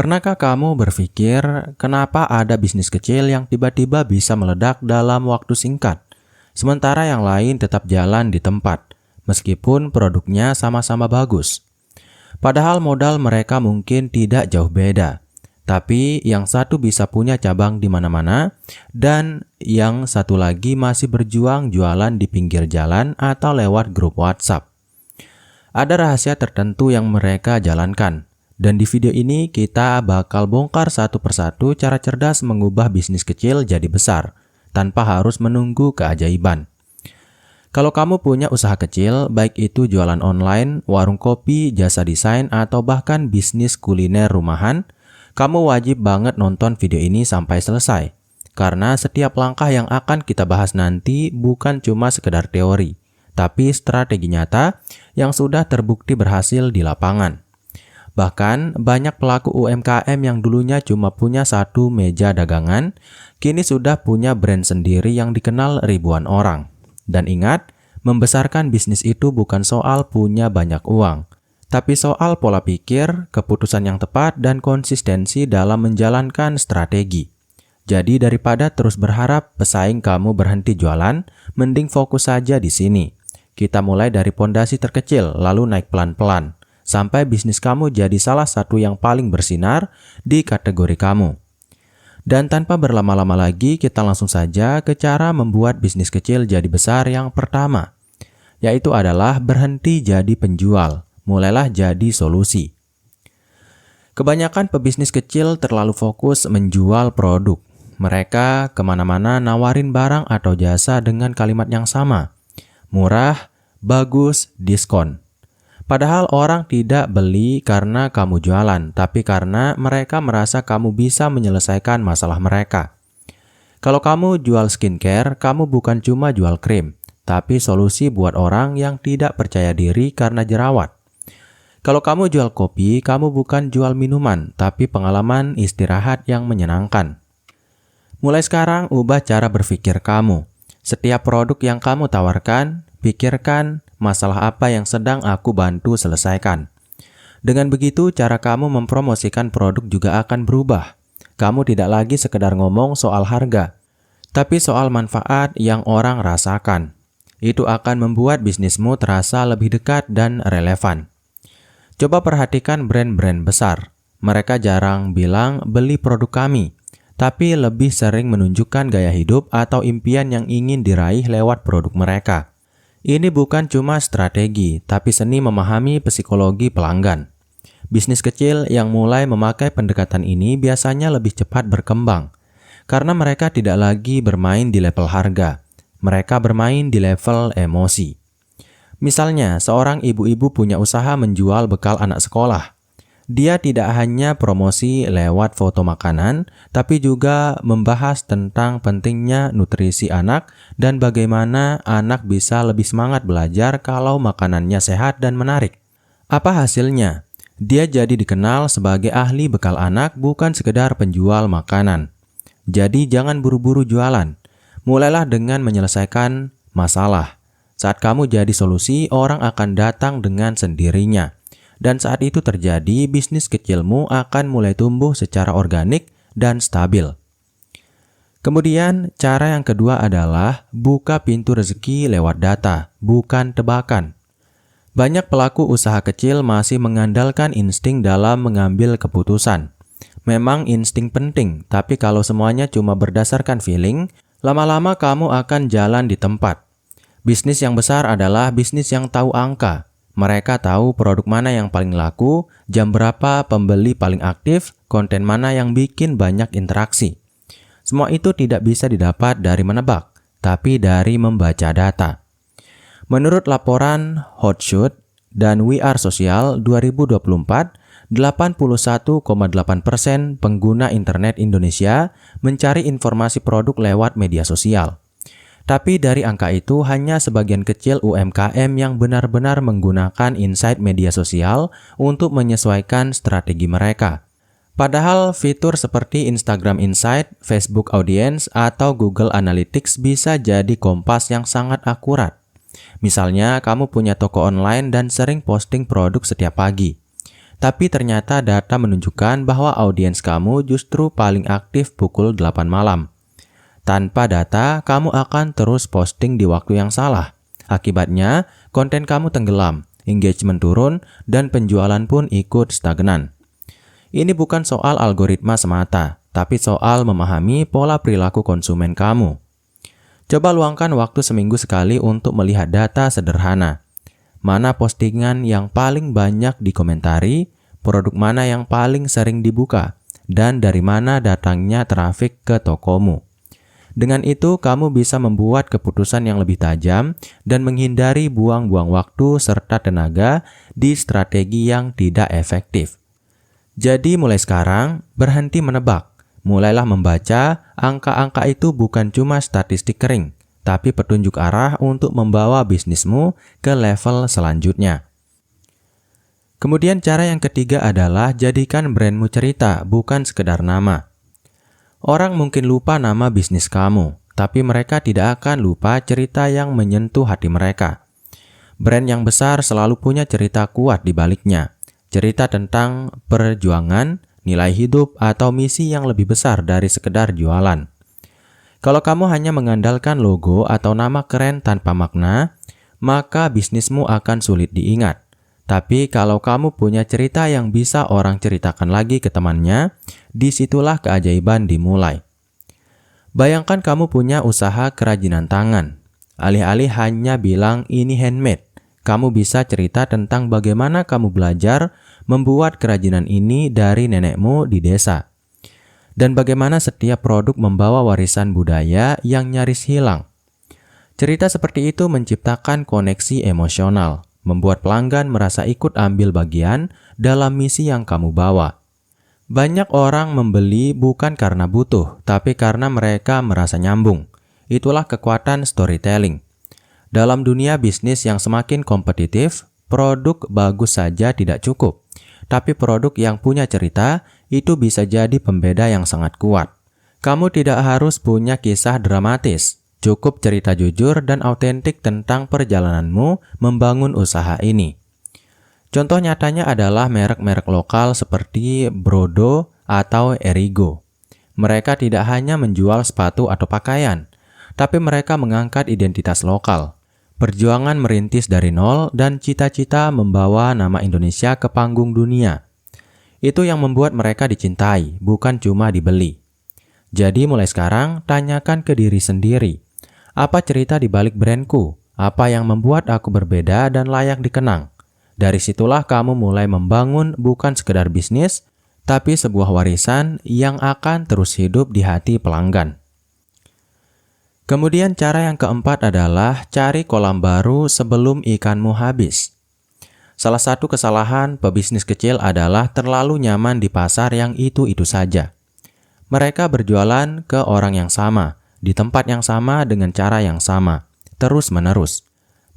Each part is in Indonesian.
Pernahkah kamu berpikir kenapa ada bisnis kecil yang tiba-tiba bisa meledak dalam waktu singkat, sementara yang lain tetap jalan di tempat, meskipun produknya sama-sama bagus? Padahal modal mereka mungkin tidak jauh beda, tapi yang satu bisa punya cabang di mana-mana, dan yang satu lagi masih berjuang jualan di pinggir jalan atau lewat grup WhatsApp. Ada rahasia tertentu yang mereka jalankan. Dan di video ini kita bakal bongkar satu persatu cara cerdas mengubah bisnis kecil jadi besar, tanpa harus menunggu keajaiban. Kalau kamu punya usaha kecil, baik itu jualan online, warung kopi, jasa desain, atau bahkan bisnis kuliner rumahan, kamu wajib banget nonton video ini sampai selesai. Karena setiap langkah yang akan kita bahas nanti bukan cuma sekedar teori, tapi strategi nyata yang sudah terbukti berhasil di lapangan. Bahkan, banyak pelaku UMKM yang dulunya cuma punya satu meja dagangan, kini sudah punya brand sendiri yang dikenal ribuan orang. Dan ingat, membesarkan bisnis itu bukan soal punya banyak uang, tapi soal pola pikir, keputusan yang tepat, dan konsistensi dalam menjalankan strategi. Jadi daripada terus berharap pesaing kamu berhenti jualan, mending fokus saja di sini. Kita mulai dari pondasi terkecil, lalu naik pelan-pelan, sampai bisnis kamu jadi salah satu yang paling bersinar di kategori kamu. Dan tanpa berlama-lama lagi, kita langsung saja ke cara membuat bisnis kecil jadi besar yang pertama, yaitu adalah berhenti jadi penjual, mulailah jadi solusi. Kebanyakan pebisnis kecil terlalu fokus menjual produk. Mereka kemana-mana nawarin barang atau jasa dengan kalimat yang sama, murah, bagus, diskon. Padahal orang tidak beli karena kamu jualan, tapi karena mereka merasa kamu bisa menyelesaikan masalah mereka. Kalau kamu jual skincare, kamu bukan cuma jual krim, tapi solusi buat orang yang tidak percaya diri karena jerawat. Kalau kamu jual kopi, kamu bukan jual minuman, tapi pengalaman istirahat yang menyenangkan. Mulai sekarang, ubah cara berpikir kamu. Setiap produk yang kamu tawarkan, pikirkan masalah apa yang sedang aku bantu selesaikan. Dengan begitu, cara kamu mempromosikan produk juga akan berubah. Kamu tidak lagi sekedar ngomong soal harga, tapi soal manfaat yang orang rasakan. Itu akan membuat bisnismu terasa lebih dekat dan relevan. Coba perhatikan brand-brand besar. Mereka jarang bilang beli produk kami, tapi lebih sering menunjukkan gaya hidup atau impian yang ingin diraih lewat produk mereka. Ini bukan cuma strategi, tapi seni memahami psikologi pelanggan. Bisnis kecil yang mulai memakai pendekatan ini biasanya lebih cepat berkembang, karena mereka tidak lagi bermain di level harga. Mereka bermain di level emosi. Misalnya, seorang ibu-ibu punya usaha menjual bekal anak sekolah. Dia tidak hanya promosi lewat foto makanan, tapi juga membahas tentang pentingnya nutrisi anak dan bagaimana anak bisa lebih semangat belajar kalau makanannya sehat dan menarik. Apa hasilnya? Dia jadi dikenal sebagai ahli bekal anak, bukan sekedar penjual makanan. Jadi jangan buru-buru jualan. Mulailah dengan menyelesaikan masalah. Saat kamu jadi solusi, orang akan datang dengan sendirinya. Dan saat itu terjadi, bisnis kecilmu akan mulai tumbuh secara organik dan stabil. Kemudian, cara yang kedua adalah buka pintu rezeki lewat data, bukan tebakan. Banyak pelaku usaha kecil masih mengandalkan insting dalam mengambil keputusan. Memang insting penting, tapi kalau semuanya cuma berdasarkan feeling, lama-lama kamu akan jalan di tempat. Bisnis yang besar adalah bisnis yang tahu angka. Mereka tahu produk mana yang paling laku, jam berapa pembeli paling aktif, konten mana yang bikin banyak interaksi. Semua itu tidak bisa didapat dari menebak, tapi dari membaca data. Menurut laporan Hootsuite dan We Are Social 2024, 81,8% pengguna internet Indonesia mencari informasi produk lewat media sosial. Tapi dari angka itu hanya sebagian kecil UMKM yang benar-benar menggunakan insight media sosial untuk menyesuaikan strategi mereka. Padahal fitur seperti Instagram Insight, Facebook Audience, atau Google Analytics bisa jadi kompas yang sangat akurat. Misalnya, kamu punya toko online dan sering posting produk setiap pagi. Tapi ternyata data menunjukkan bahwa audiens kamu justru paling aktif pukul 8 malam. Tanpa data, kamu akan terus posting di waktu yang salah. Akibatnya, konten kamu tenggelam, engagement turun, dan penjualan pun ikut stagnan. Ini bukan soal algoritma semata, tapi soal memahami pola perilaku konsumen kamu. Coba luangkan waktu seminggu sekali untuk melihat data sederhana. Mana postingan yang paling banyak dikomentari, produk mana yang paling sering dibuka, dan dari mana datangnya trafik ke tokomu. Dengan itu, kamu bisa membuat keputusan yang lebih tajam dan menghindari buang-buang waktu serta tenaga di strategi yang tidak efektif. Jadi mulai sekarang, berhenti menebak. Mulailah membaca, angka-angka itu bukan cuma statistik kering, tapi petunjuk arah untuk membawa bisnismu ke level selanjutnya. Kemudian cara yang ketiga adalah jadikan brandmu cerita, bukan sekedar nama. Orang mungkin lupa nama bisnis kamu, tapi mereka tidak akan lupa cerita yang menyentuh hati mereka. Brand yang besar selalu punya cerita kuat di baliknya. Cerita tentang perjuangan, nilai hidup, atau misi yang lebih besar dari sekedar jualan. Kalau kamu hanya mengandalkan logo atau nama keren tanpa makna, maka bisnismu akan sulit diingat. Tapi kalau kamu punya cerita yang bisa orang ceritakan lagi ke temannya, disitulah keajaiban dimulai. Bayangkan kamu punya usaha kerajinan tangan. Alih-alih hanya bilang ini handmade, kamu bisa cerita tentang bagaimana kamu belajar membuat kerajinan ini dari nenekmu di desa. Dan bagaimana setiap produk membawa warisan budaya yang nyaris hilang. Cerita seperti itu menciptakan koneksi emosional, membuat pelanggan merasa ikut ambil bagian dalam misi yang kamu bawa. Banyak orang membeli bukan karena butuh, tapi karena mereka merasa nyambung. Itulah kekuatan storytelling. Dalam dunia bisnis yang semakin kompetitif, produk bagus saja tidak cukup. Tapi produk yang punya cerita, itu bisa jadi pembeda yang sangat kuat. Kamu tidak harus punya kisah dramatis. Cukup cerita jujur dan autentik tentang perjalananmu membangun usaha ini. Contoh nyatanya adalah merek-merek lokal seperti Brodo atau Erigo. Mereka tidak hanya menjual sepatu atau pakaian, tapi mereka mengangkat identitas lokal. Perjuangan merintis dari nol dan cita-cita membawa nama Indonesia ke panggung dunia. Itu yang membuat mereka dicintai, bukan cuma dibeli. Jadi mulai sekarang, tanyakan ke diri sendiri. Apa cerita di balik brandku? Apa yang membuat aku berbeda dan layak dikenang? Dari situlah kamu mulai membangun bukan sekedar bisnis, tapi sebuah warisan yang akan terus hidup di hati pelanggan. Kemudian cara yang keempat adalah cari kolam baru sebelum ikanmu habis. Salah satu kesalahan pebisnis kecil adalah terlalu nyaman di pasar yang itu-itu saja. Mereka berjualan ke orang yang sama, di tempat yang sama dengan cara yang sama, terus-menerus.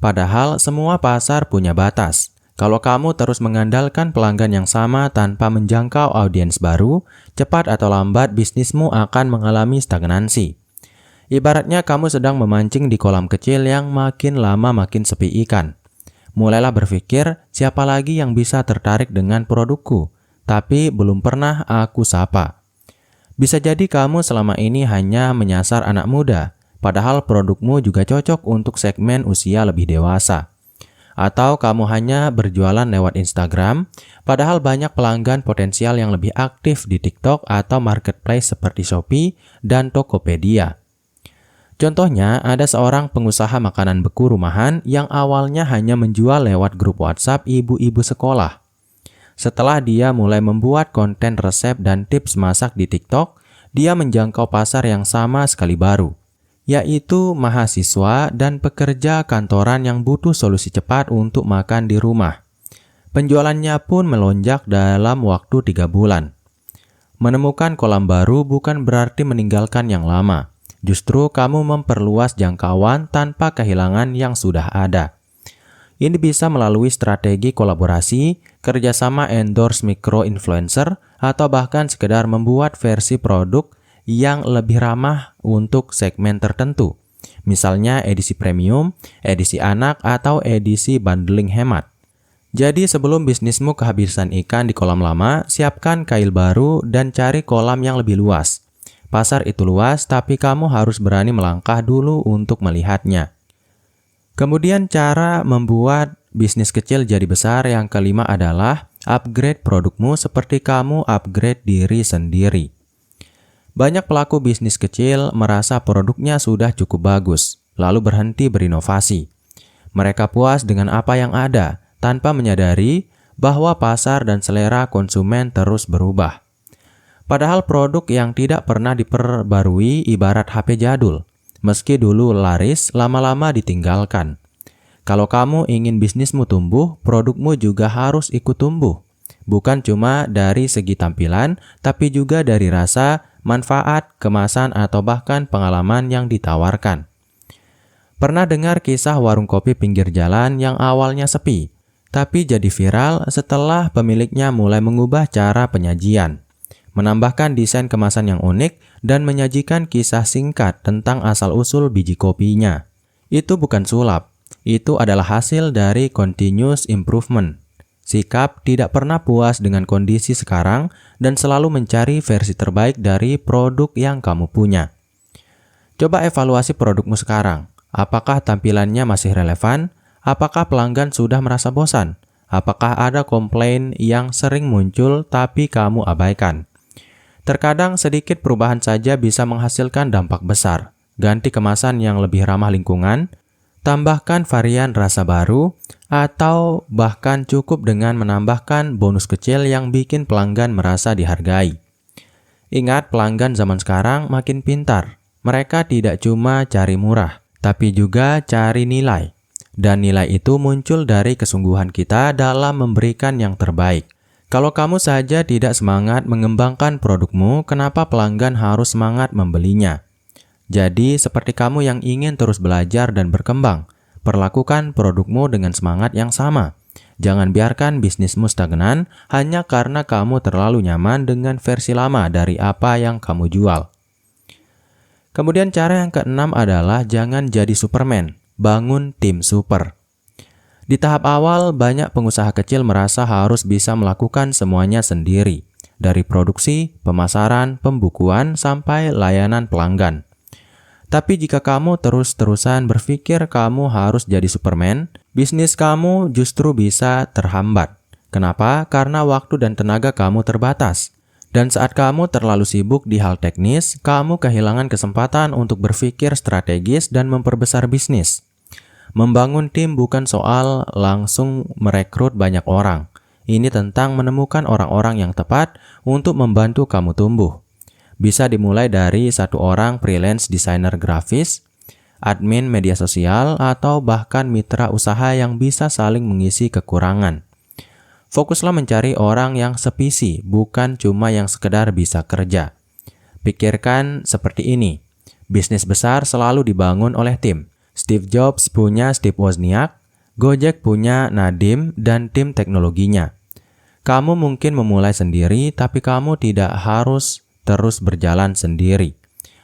Padahal semua pasar punya batas. Kalau kamu terus mengandalkan pelanggan yang sama tanpa menjangkau audiens baru, cepat atau lambat bisnismu akan mengalami stagnansi. Ibaratnya kamu sedang memancing di kolam kecil yang makin lama makin sepi ikan. Mulailah berpikir, siapa lagi yang bisa tertarik dengan produkku, tapi belum pernah aku sapa. Bisa jadi kamu selama ini hanya menyasar anak muda, padahal produkmu juga cocok untuk segmen usia lebih dewasa. Atau kamu hanya berjualan lewat Instagram, padahal banyak pelanggan potensial yang lebih aktif di TikTok atau marketplace seperti Shopee dan Tokopedia. Contohnya, ada seorang pengusaha makanan beku rumahan yang awalnya hanya menjual lewat grup WhatsApp ibu-ibu sekolah. Setelah dia mulai membuat konten resep dan tips masak di TikTok, dia menjangkau pasar yang sama sekali baru, yaitu mahasiswa dan pekerja kantoran yang butuh solusi cepat untuk makan di rumah. Penjualannya pun melonjak dalam waktu 3 bulan. Menemukan kolam baru bukan berarti meninggalkan yang lama. Justru kamu memperluas jangkauan tanpa kehilangan yang sudah ada. Ini bisa melalui strategi kolaborasi, kerjasama endorse micro-influencer, atau bahkan sekedar membuat versi produk yang lebih ramah untuk segmen tertentu. Misalnya edisi premium, edisi anak, atau edisi bundling hemat. Jadi sebelum bisnismu kehabisan ikan di kolam lama, siapkan kail baru dan cari kolam yang lebih luas. Pasar itu luas, tapi kamu harus berani melangkah dulu untuk melihatnya. Kemudian cara membuat bisnis kecil jadi besar yang kelima adalah upgrade produkmu seperti kamu upgrade diri sendiri. Banyak pelaku bisnis kecil merasa produknya sudah cukup bagus, lalu berhenti berinovasi. Mereka puas dengan apa yang ada, tanpa menyadari bahwa pasar dan selera konsumen terus berubah. Padahal produk yang tidak pernah diperbarui ibarat HP jadul. Meski dulu laris, lama-lama ditinggalkan. Kalau kamu ingin bisnismu tumbuh, produkmu juga harus ikut tumbuh. Bukan cuma dari segi tampilan, tapi juga dari rasa, manfaat, kemasan, atau bahkan pengalaman yang ditawarkan. Pernah dengar kisah warung kopi pinggir jalan yang awalnya sepi, tapi jadi viral setelah pemiliknya mulai mengubah cara penyajian, menambahkan desain kemasan yang unik, dan menyajikan kisah singkat tentang asal-usul biji kopinya. Itu bukan sulap, itu adalah hasil dari continuous improvement. Sikap tidak pernah puas dengan kondisi sekarang dan selalu mencari versi terbaik dari produk yang kamu punya. Coba evaluasi produkmu sekarang. Apakah tampilannya masih relevan? Apakah pelanggan sudah merasa bosan? Apakah ada komplain yang sering muncul tapi kamu abaikan? Terkadang sedikit perubahan saja bisa menghasilkan dampak besar. Ganti kemasan yang lebih ramah lingkungan, tambahkan varian rasa baru, atau bahkan cukup dengan menambahkan bonus kecil yang bikin pelanggan merasa dihargai. Ingat, pelanggan zaman sekarang makin pintar. Mereka tidak cuma cari murah, tapi juga cari nilai. Dan nilai itu muncul dari kesungguhan kita dalam memberikan yang terbaik. Kalau kamu saja tidak semangat mengembangkan produkmu, kenapa pelanggan harus semangat membelinya? Jadi, seperti kamu yang ingin terus belajar dan berkembang, perlakukan produkmu dengan semangat yang sama. Jangan biarkan bisnismu stagnan hanya karena kamu terlalu nyaman dengan versi lama dari apa yang kamu jual. Kemudian cara yang keenam adalah jangan jadi Superman. Bangun tim super. Di tahap awal, banyak pengusaha kecil merasa harus bisa melakukan semuanya sendiri, dari produksi, pemasaran, pembukuan, sampai layanan pelanggan. Tapi jika kamu terus-terusan berpikir kamu harus jadi Superman, bisnis kamu justru bisa terhambat. Kenapa? Karena waktu dan tenaga kamu terbatas. Dan saat kamu terlalu sibuk di hal teknis, kamu kehilangan kesempatan untuk berpikir strategis dan memperbesar bisnis. Membangun tim bukan soal langsung merekrut banyak orang. Ini tentang menemukan orang-orang yang tepat untuk membantu kamu tumbuh. Bisa dimulai dari satu orang freelance desainer grafis, admin media sosial, atau bahkan mitra usaha yang bisa saling mengisi kekurangan. Fokuslah mencari orang yang sepisi, bukan cuma yang sekedar bisa kerja. Pikirkan seperti ini, bisnis besar selalu dibangun oleh tim. Steve Jobs punya Steve Wozniak, Gojek punya Nadiem dan tim teknologinya. Kamu mungkin memulai sendiri, tapi kamu tidak harus terus berjalan sendiri.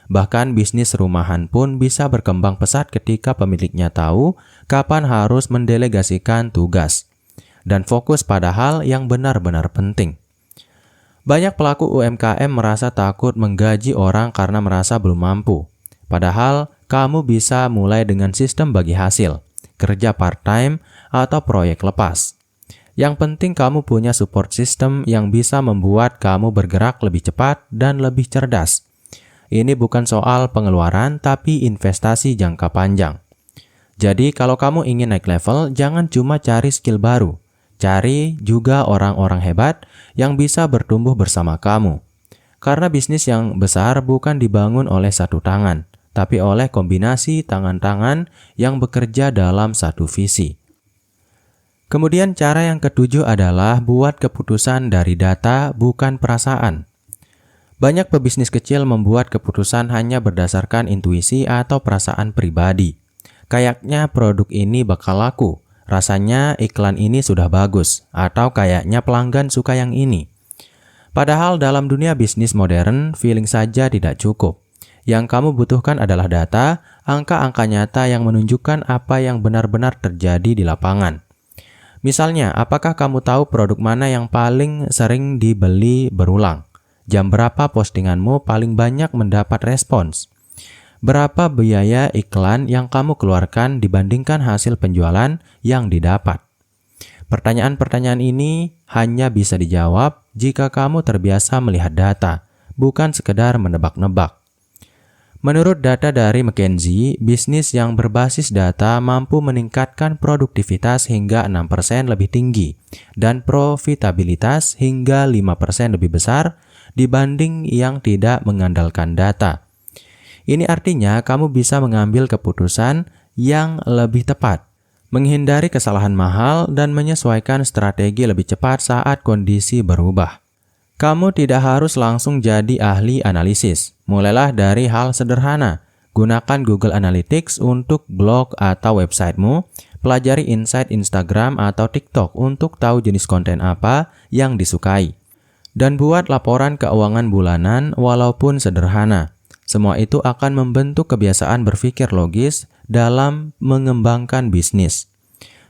Bahkan bisnis rumahan pun bisa berkembang pesat ketika pemiliknya tahu kapan harus mendelegasikan tugas dan fokus pada hal yang benar-benar penting. Banyak pelaku UMKM merasa takut menggaji orang karena merasa belum mampu. Padahal, kamu bisa mulai dengan sistem bagi hasil, kerja part-time, atau proyek lepas. Yang penting kamu punya support system yang bisa membuat kamu bergerak lebih cepat dan lebih cerdas. Ini bukan soal pengeluaran, tapi investasi jangka panjang. Jadi, kalau kamu ingin naik level, jangan cuma cari skill baru. Cari juga orang-orang hebat yang bisa bertumbuh bersama kamu. Karena bisnis yang besar bukan dibangun oleh satu tangan, tapi oleh kombinasi tangan-tangan yang bekerja dalam satu visi. Kemudian cara yang ketujuh adalah buat keputusan dari data, bukan perasaan. Banyak pebisnis kecil membuat keputusan hanya berdasarkan intuisi atau perasaan pribadi. Kayaknya produk ini bakal laku. Rasanya iklan ini sudah bagus, atau kayaknya pelanggan suka yang ini. Padahal dalam dunia bisnis modern, feeling saja tidak cukup. Yang kamu butuhkan adalah data, angka-angka nyata yang menunjukkan apa yang benar-benar terjadi di lapangan. Misalnya, apakah kamu tahu produk mana yang paling sering dibeli berulang? Jam berapa postinganmu paling banyak mendapat respons? Berapa biaya iklan yang kamu keluarkan dibandingkan hasil penjualan yang didapat? Pertanyaan-pertanyaan ini hanya bisa dijawab jika kamu terbiasa melihat data, bukan sekedar menebak-nebak. Menurut data dari McKinsey, bisnis yang berbasis data mampu meningkatkan produktivitas hingga 6% lebih tinggi dan profitabilitas hingga 5% lebih besar dibanding yang tidak mengandalkan data. Ini artinya kamu bisa mengambil keputusan yang lebih tepat, menghindari kesalahan mahal, dan menyesuaikan strategi lebih cepat saat kondisi berubah. Kamu tidak harus langsung jadi ahli analisis. Mulailah dari hal sederhana. Gunakan Google Analytics untuk blog atau websitemu. Pelajari insight Instagram atau TikTok untuk tahu jenis konten apa yang disukai. Dan buat laporan keuangan bulanan walaupun sederhana. Semua itu akan membentuk kebiasaan berpikir logis dalam mengembangkan bisnis.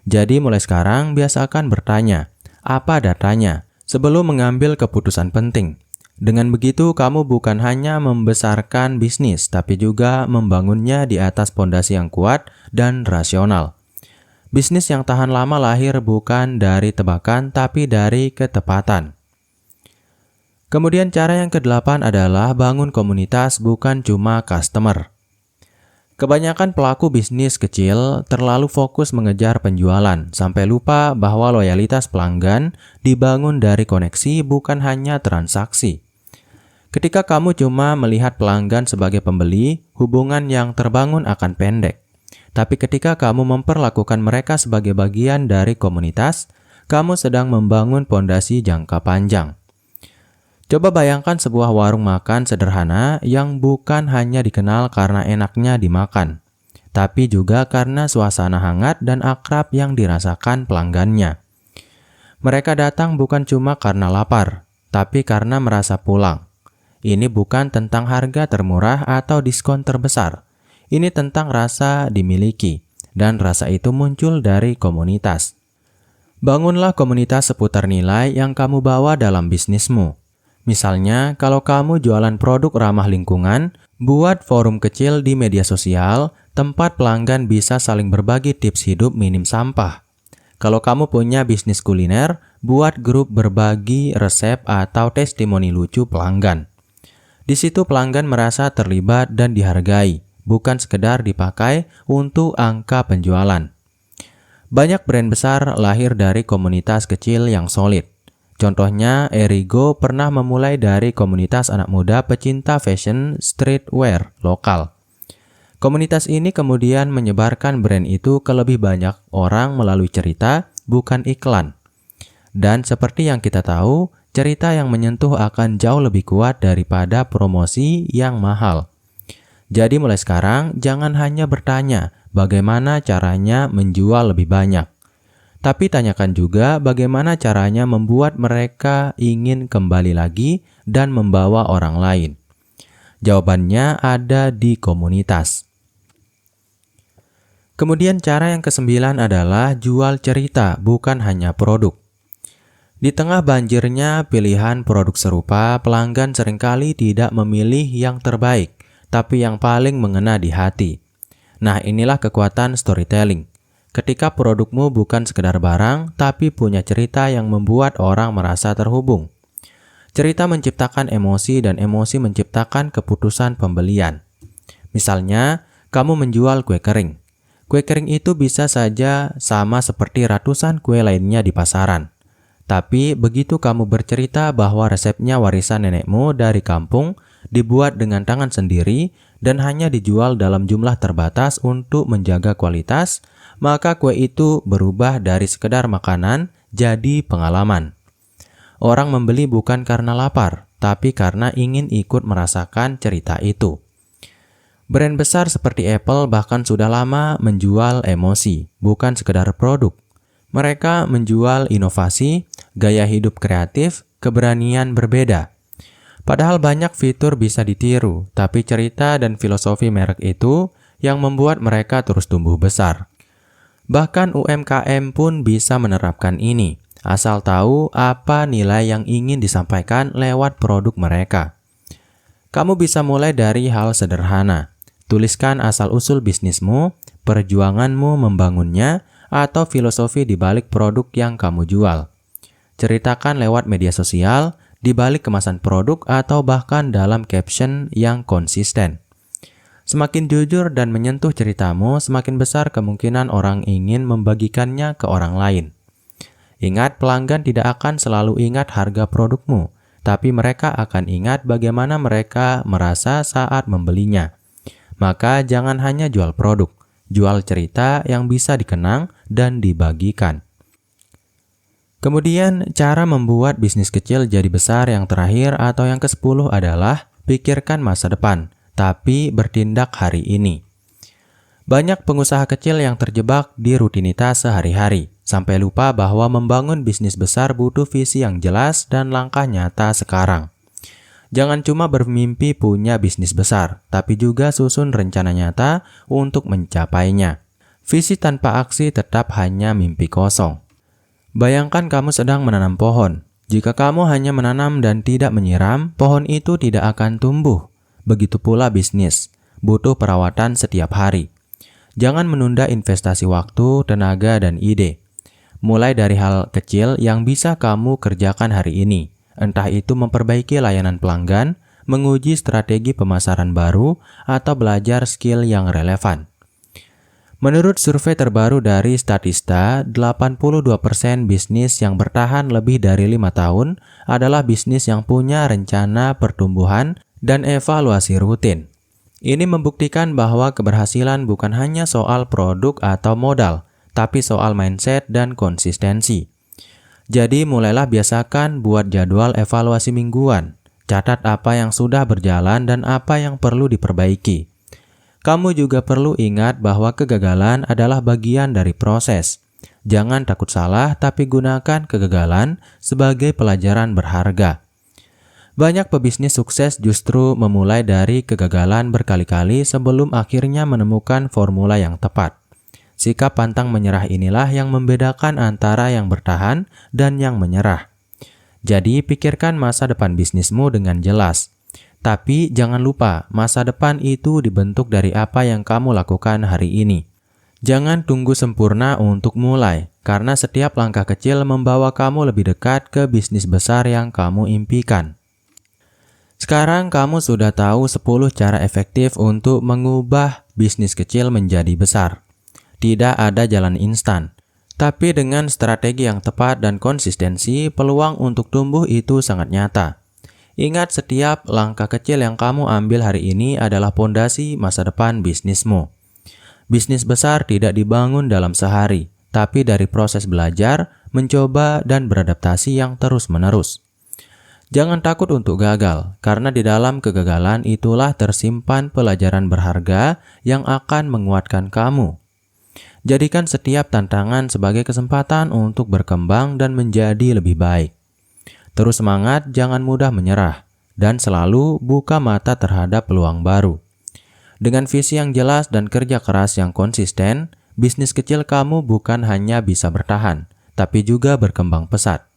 Jadi mulai sekarang biasakan bertanya, apa datanya? Sebelum mengambil keputusan penting. Dengan begitu, kamu bukan hanya membesarkan bisnis, tapi juga membangunnya di atas fondasi yang kuat dan rasional. Bisnis yang tahan lama lahir bukan dari tebakan, tapi dari ketepatan. Kemudian cara yang ke-8 adalah bangun komunitas, bukan cuma customer. Kebanyakan pelaku bisnis kecil terlalu fokus mengejar penjualan, sampai lupa bahwa loyalitas pelanggan dibangun dari koneksi, bukan hanya transaksi. Ketika kamu cuma melihat pelanggan sebagai pembeli, hubungan yang terbangun akan pendek. Tapi ketika kamu memperlakukan mereka sebagai bagian dari komunitas, kamu sedang membangun fondasi jangka panjang. Coba bayangkan sebuah warung makan sederhana yang bukan hanya dikenal karena enaknya dimakan, tapi juga karena suasana hangat dan akrab yang dirasakan pelanggannya. Mereka datang bukan cuma karena lapar, tapi karena merasa pulang. Ini bukan tentang harga termurah atau diskon terbesar. Ini tentang rasa dimiliki, dan rasa itu muncul dari komunitas. Bangunlah komunitas seputar nilai yang kamu bawa dalam bisnismu. Misalnya, kalau kamu jualan produk ramah lingkungan, buat forum kecil di media sosial, tempat pelanggan bisa saling berbagi tips hidup minim sampah. Kalau kamu punya bisnis kuliner, buat grup berbagi resep atau testimoni lucu pelanggan. Di situ pelanggan merasa terlibat dan dihargai, bukan sekedar dipakai untuk angka penjualan. Banyak brand besar lahir dari komunitas kecil yang solid. Contohnya, Erigo pernah memulai dari komunitas anak muda pecinta fashion streetwear lokal. Komunitas ini kemudian menyebarkan brand itu ke lebih banyak orang melalui cerita, bukan iklan. Dan seperti yang kita tahu, cerita yang menyentuh akan jauh lebih kuat daripada promosi yang mahal. Jadi mulai sekarang, jangan hanya bertanya bagaimana caranya menjual lebih banyak. Tapi tanyakan juga bagaimana caranya membuat mereka ingin kembali lagi dan membawa orang lain. Jawabannya ada di komunitas. Kemudian cara yang ke-9 adalah jual cerita, bukan hanya produk. Di tengah banjirnya pilihan produk serupa, pelanggan seringkali tidak memilih yang terbaik, tapi yang paling mengena di hati. Nah, inilah kekuatan storytelling. Ketika produkmu bukan sekedar barang, tapi punya cerita yang membuat orang merasa terhubung. Cerita menciptakan emosi dan emosi menciptakan keputusan pembelian. Misalnya, kamu menjual kue kering. Kue kering itu bisa saja sama seperti ratusan kue lainnya di pasaran. Tapi begitu kamu bercerita bahwa resepnya warisan nenekmu dari kampung, dibuat dengan tangan sendiri, dan hanya dijual dalam jumlah terbatas untuk menjaga kualitas, maka kue itu berubah dari sekedar makanan jadi pengalaman. Orang membeli bukan karena lapar, tapi karena ingin ikut merasakan cerita itu. Brand besar seperti Apple bahkan sudah lama menjual emosi, bukan sekedar produk. Mereka menjual inovasi, gaya hidup kreatif, keberanian berbeda. Padahal banyak fitur bisa ditiru, tapi cerita dan filosofi merek itu yang membuat mereka terus tumbuh besar. Bahkan UMKM pun bisa menerapkan ini, asal tahu apa nilai yang ingin disampaikan lewat produk mereka. Kamu bisa mulai dari hal sederhana. Tuliskan asal-usul bisnismu, perjuanganmu membangunnya, atau filosofi di balik produk yang kamu jual. Ceritakan lewat media sosial, di balik kemasan produk, atau bahkan dalam caption yang konsisten. Semakin jujur dan menyentuh ceritamu, semakin besar kemungkinan orang ingin membagikannya ke orang lain. Ingat, pelanggan tidak akan selalu ingat harga produkmu, tapi mereka akan ingat bagaimana mereka merasa saat membelinya. Maka jangan hanya jual produk, jual cerita yang bisa dikenang dan dibagikan. Kemudian, cara membuat bisnis kecil jadi besar yang terakhir atau yang ke-10 adalah pikirkan masa depan, tapi bertindak hari ini. Banyak pengusaha kecil yang terjebak di rutinitas sehari-hari, sampai lupa bahwa membangun bisnis besar butuh visi yang jelas dan langkah nyata sekarang. Jangan cuma bermimpi punya bisnis besar, tapi juga susun rencana nyata untuk mencapainya. Visi tanpa aksi tetap hanya mimpi kosong. Bayangkan kamu sedang menanam pohon. Jika kamu hanya menanam dan tidak menyiram, pohon itu tidak akan tumbuh. Begitu pula bisnis, butuh perawatan setiap hari. Jangan menunda investasi waktu, tenaga, dan ide. Mulai dari hal kecil yang bisa kamu kerjakan hari ini. Entah itu memperbaiki layanan pelanggan, menguji strategi pemasaran baru, atau belajar skill yang relevan. Menurut survei terbaru dari Statista, 82% bisnis yang bertahan lebih dari 5 tahun adalah bisnis yang punya rencana pertumbuhan dan evaluasi rutin. Ini membuktikan bahwa keberhasilan bukan hanya soal produk atau modal, tapi soal mindset dan konsistensi. Jadi mulailah biasakan buat jadwal evaluasi mingguan. Catat apa yang sudah berjalan dan apa yang perlu diperbaiki. Kamu juga perlu ingat bahwa kegagalan adalah bagian dari proses. Jangan takut salah, tapi gunakan kegagalan sebagai pelajaran berharga. Banyak pebisnis sukses justru memulai dari kegagalan berkali-kali sebelum akhirnya menemukan formula yang tepat. Sikap pantang menyerah inilah yang membedakan antara yang bertahan dan yang menyerah. Jadi, pikirkan masa depan bisnismu dengan jelas. Tapi, jangan lupa, masa depan itu dibentuk dari apa yang kamu lakukan hari ini. Jangan tunggu sempurna untuk mulai, karena setiap langkah kecil membawa kamu lebih dekat ke bisnis besar yang kamu impikan. Sekarang kamu sudah tahu 10 cara efektif untuk mengubah bisnis kecil menjadi besar. Tidak ada jalan instan, tapi dengan strategi yang tepat dan konsistensi, peluang untuk tumbuh itu sangat nyata. Ingat, setiap langkah kecil yang kamu ambil hari ini adalah pondasi masa depan bisnismu. Bisnis besar tidak dibangun dalam sehari, tapi dari proses belajar, mencoba, dan beradaptasi yang terus-menerus. Jangan takut untuk gagal, karena di dalam kegagalan itulah tersimpan pelajaran berharga yang akan menguatkan kamu. Jadikan setiap tantangan sebagai kesempatan untuk berkembang dan menjadi lebih baik. Terus semangat, jangan mudah menyerah, dan selalu buka mata terhadap peluang baru. Dengan visi yang jelas dan kerja keras yang konsisten, bisnis kecil kamu bukan hanya bisa bertahan, tapi juga berkembang pesat.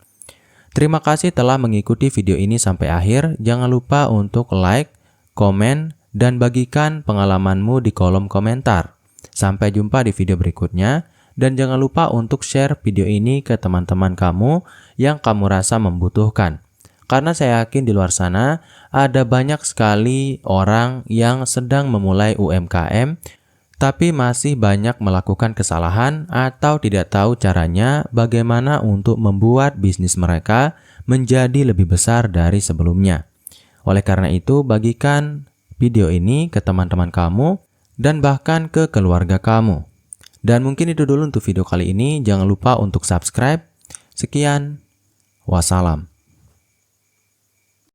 Terima kasih telah mengikuti video ini sampai akhir. Jangan lupa untuk like, komen, dan bagikan pengalamanmu di kolom komentar. Sampai jumpa di video berikutnya, dan jangan lupa untuk share video ini ke teman-teman kamu yang kamu rasa membutuhkan. Karena saya yakin di luar sana ada banyak sekali orang yang sedang memulai UMKM, tapi masih banyak melakukan kesalahan atau tidak tahu caranya bagaimana untuk membuat bisnis mereka menjadi lebih besar dari sebelumnya. Oleh karena itu, bagikan video ini ke teman-teman kamu dan bahkan ke keluarga kamu. Dan mungkin itu dulu untuk video kali ini. Jangan lupa untuk subscribe. Sekian, wassalam.